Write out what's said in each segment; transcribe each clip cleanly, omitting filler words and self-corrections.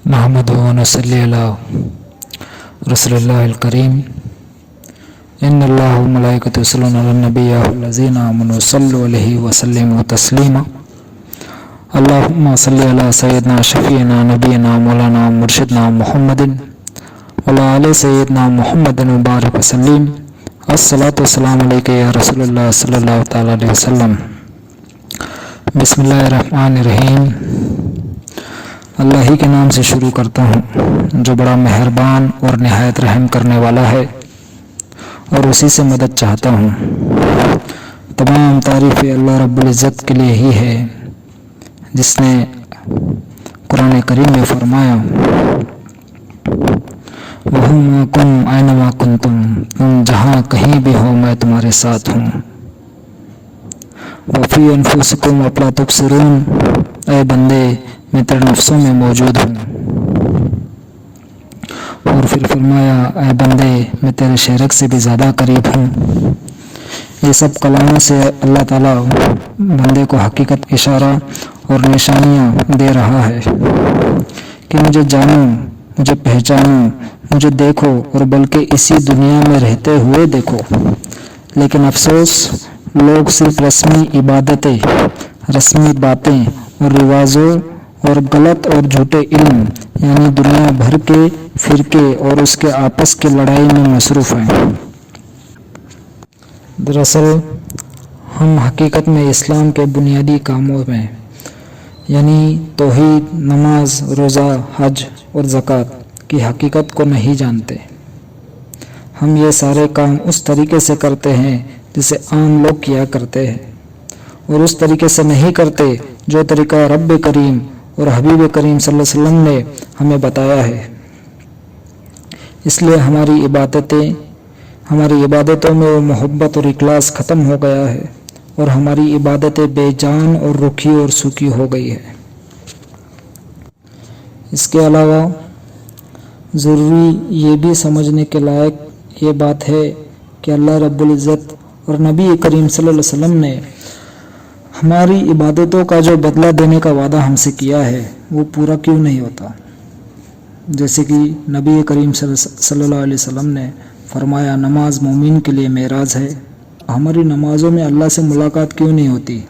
नहमदुहु व नसल्ली अला रसूलिल्लाहिल करीम इन्नल्लाह व मलाइकतहु युसल्लूना अलन नबी या अय्युहल्लज़ीना आमनू सल्लु अलैहि व सल्लिमू तस्लीमा अल्लाहुम्मा सल्लि अला सय्यिदना शफीना नबीना मौलाना मुर्शिदना मुहम्मदिन व अला आलि सय्यिदना मुहम्मदिन व बारिक व सल्लिम। अस्सलातु वस्सलामु अलैका या रसूलल्लाह सल्लल्लाहु तआला अलैहि वसल्लम। बिस्मिल्लाहिर्रहमानिर्रहीम। अल्लाह ही के नाम से शुरू करता हूँ जो बड़ा मेहरबान और निहायत रहम करने वाला है, और उसी से मदद चाहता हूँ। तमाम तारीफ़ें अल्लाह रब्बुल इज़्ज़त के लिए ही है, जिसने कुरान करीम में फरमाया वहुम माकुम ऐनमा कुंतुम, तुम जहाँ कहीं भी हो मैं तुम्हारे साथ हूँ। वफ़ी अनफुसिकुम अफला तुबसिरून, ऐ बंदे मैं तेरे नफ्सों में मौजूद हूँ। और फिर फरमाया ऐ बंदे मैं तेरे शरीक से भी ज़्यादा करीब हूँ। ये सब कलामों से अल्लाह ताला बंदे को हकीकत इशारा और निशानियाँ दे रहा है कि मुझे जानो, मुझे पहचानो, मुझे देखो, और बल्कि इसी दुनिया में रहते हुए देखो। लेकिन अफसोस लोग सिर्फ रस्मी इबादतें, रस्मी बातें और रिवाजों और गलत और झूठे इल्म यानी दुनिया भर के फिरके और उसके आपस की लड़ाई में मसरूफ़ हैं। दरअसल हम हकीकत में इस्लाम के बुनियादी कामों में यानी तौहीद, नमाज, रोज़ा, हज और ज़कात की हकीकत को नहीं जानते। हम ये सारे काम उस तरीके से करते हैं जिसे आम लोग किया करते हैं, और उस तरीके से नहीं करते जो तरीका रब्ब करीम और हबीब करीम सल्लल्लाहु अलैहि वसल्लम ने हमें बताया है। इसलिए हमारी इबादतों में वो मोहब्बत और इखलास ख़त्म हो गया है, और हमारी इबादतें बेजान और रुखी और सूखी हो गई है। इसके अलावा ज़रूरी ये भी समझने के लायक ये बात है कि अल्लाह रब्बुल इज़्ज़त और नबी करीम सल्लल्लाहु अलैहि वसल्लम ने हमारी इबादतों का जो बदला देने का वादा हमसे किया है वो पूरा क्यों नहीं होता। जैसे कि नबी करीम सल्लल्लाहु अलैहि वसल्लम ने फरमाया नमाज मोमिन के लिए मेराज है। हमारी नमाज़ों में अल्लाह से मुलाकात क्यों नहीं होती।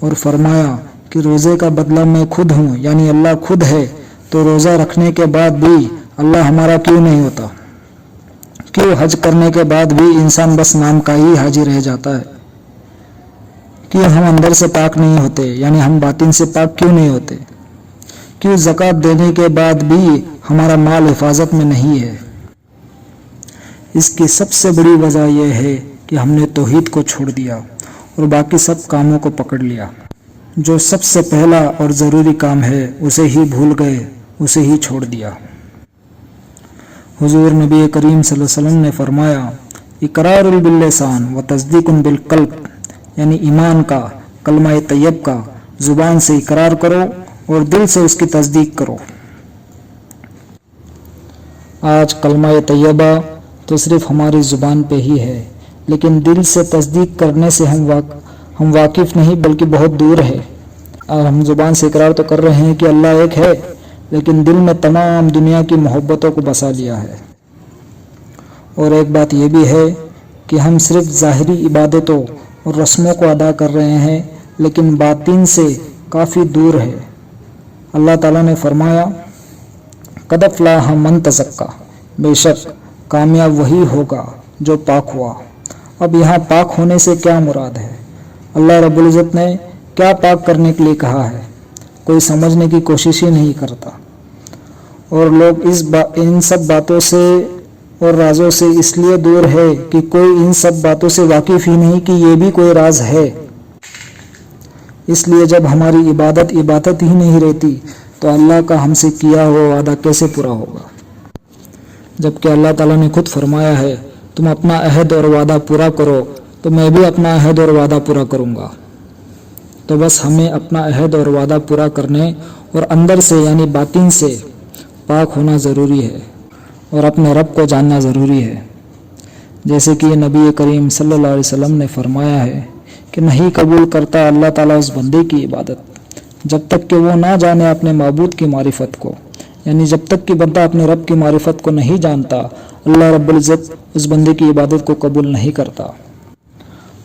और फरमाया कि रोज़े का बदला मैं खुद हूँ, यानी अल्लाह खुद है, तो रोज़ा रखने के बाद भी अल्लाह हमारा क्यों नहीं होता। क्यों हज करने के बाद भी इंसान बस नाम का ही हाजी रह जाता है। क्यों हम अंदर से पाक नहीं होते, यानी हम बातिन से पाक क्यों नहीं होते। क्यों ज़कात देने के बाद भी हमारा माल हिफाजत में नहीं है। इसकी सबसे बड़ी वजह यह है कि हमने तौहीद को छोड़ दिया और बाकी सब कामों को पकड़ लिया। जो सबसे पहला और ज़रूरी काम है उसे ही भूल गए, उसे ही छोड़ दिया। हुजूर नबी करीम सल्लल्लाहु अलैहि वसल्लम ने फरमाया इकरारुल बिल लिसान व तस्दीकुन बिल कल्ब, यानी ईमान का, कलमा तैयब का ज़ुबान से इकरार करो और दिल से उसकी तस्दीक करो। आज कलमा तैयबा तो सिर्फ हमारी ज़ुबान पे ही है, लेकिन दिल से तस्दीक करने से हम वाकिफ़ नहीं बल्कि बहुत दूर है। और हम ज़ुबान से इकरार तो कर रहे हैं कि अल्लाह एक है, लेकिन दिल में तमाम दुनिया की मोहब्बतों को बसा लिया है। और एक बात यह भी है कि हम सिर्फ ज़ाहिरी इबादतों और रस्मों को अदा कर रहे हैं, लेकिन बातिन से काफ़ी दूर है। अल्लाह ताला ने फरमाया क़द अफ़लाह मन तज़क्का, बेशक कामयाब वही होगा जो पाक हुआ। अब यहाँ पाक होने से क्या मुराद है। अल्लाह रब्बुल इज़्ज़त ने क्या पाक करने के लिए कहा है, कोई समझने की कोशिश ही नहीं करता। और लोग इन सब बातों से और राजों से इसलिए दूर है कि कोई इन सब बातों से वाकिफ़ ही नहीं कि ये भी कोई राज है। इसलिए जब हमारी इबादत ही नहीं रहती तो अल्लाह का हमसे किया हुआ वादा कैसे पूरा होगा। जबकि अल्लाह ताला ने खुद फरमाया है तुम अपना अहद और वादा पूरा करो तो मैं भी अपना अहद और वादा पूरा करूँगा। तो बस हमें अपना अहद और वादा पूरा करने और अंदर से यानी बातिन से पाक होना ज़रूरी है, और अपने रब को जानना ज़रूरी है। जैसे कि नबी करीम सल्लल्लाहु अलैहि वसल्लम ने फरमाया है कि नहीं कबूल करता अल्लाह ताला उस बंदे की इबादत जब तक कि वो ना जाने अपने माबूद की मारिफत को, یعنی جب تک کہ بندہ اپنے رب کی معرفت کو نہیں جانتا اللہ رب العزت اس بندے کی عبادت کو قبول نہیں کرتا۔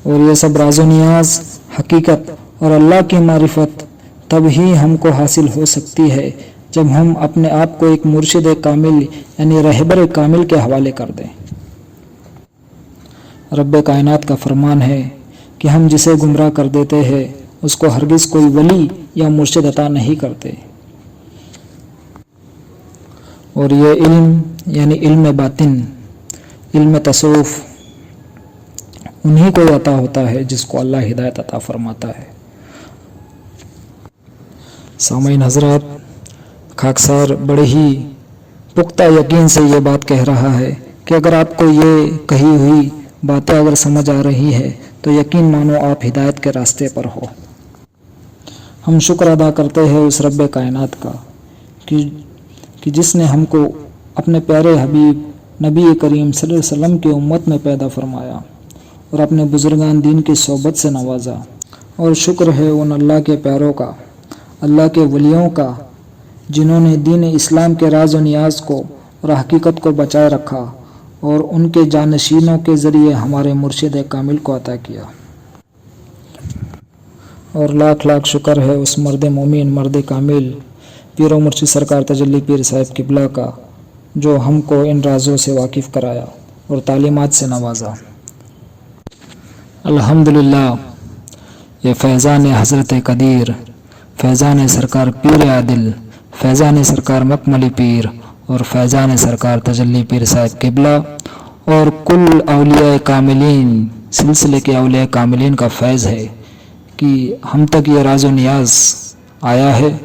اور یہ سب راز و نیاز، حقیقت اور اللہ کی معرفت تب ہی ہم کو حاصل ہو سکتی ہے جب ہم اپنے آپ کو ایک مرشد کامل یعنی رہبر کامل کے حوالے کر دیں۔ رب کائنات کا فرمان ہے کہ ہم جسے گمراہ کر دیتے ہیں اس کو ہرگز کوئی ولی یا مرشد عطا نہیں کرتے، اور یہ علم یعنی علم باطن، علم تصوف انہی کو عطا ہوتا ہے جس کو اللہ ہدایت عطا فرماتا ہے۔ سامعین حضرات، خاکسار بڑے ہی پختہ یقین سے یہ بات کہہ رہا ہے کہ اگر آپ کو یہ کہی ہوئی باتیں اگر سمجھ آ رہی ہے تو یقین مانو آپ ہدایت کے راستے پر ہو۔ ہم شکر ادا کرتے ہیں اس رب کائنات کا کہ جس نے ہم کو اپنے پیارے حبیب نبی کریم صلی اللہ علیہ وسلم کی امت میں پیدا فرمایا اور اپنے بزرگان دین کی صحبت سے نوازا، اور شکر ہے ان اللہ کے پیاروں کا، اللہ کے ولیوں کا جنہوں نے دین اسلام کے راز و نیاز کو اور حقیقت کو بچائے رکھا اور ان کے جانشینوں کے ذریعے ہمارے مرشد کامل کو عطا کیا۔ اور لاکھ لاکھ شکر ہے اس مرد مومن، مرد کامل، پیر و مرشد سرکار تجلی پیر صاحب قبلہ کا جو ہم کو ان رازوں سے واقف کرایا اور تعلیمات سے نوازا۔ الحمدللہ، یہ فیضان حضرت قدیر، فیضان سرکار پیر عادل، فیضان سرکار مکملی پیر اور فیضان سرکار تجلی پیر صاحب قبلہ اور کل اولیاء کاملین، سلسلے کے اولیاء کاملین کا فیض ہے کہ ہم تک یہ راز و نیاز آیا ہے۔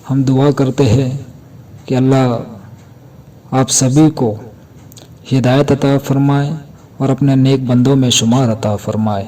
ہم دعا کرتے ہیں کہ اللہ آپ سبھی کو ہدایت عطا فرمائے اور اپنے نیک بندوں میں شمار عطا فرمائے۔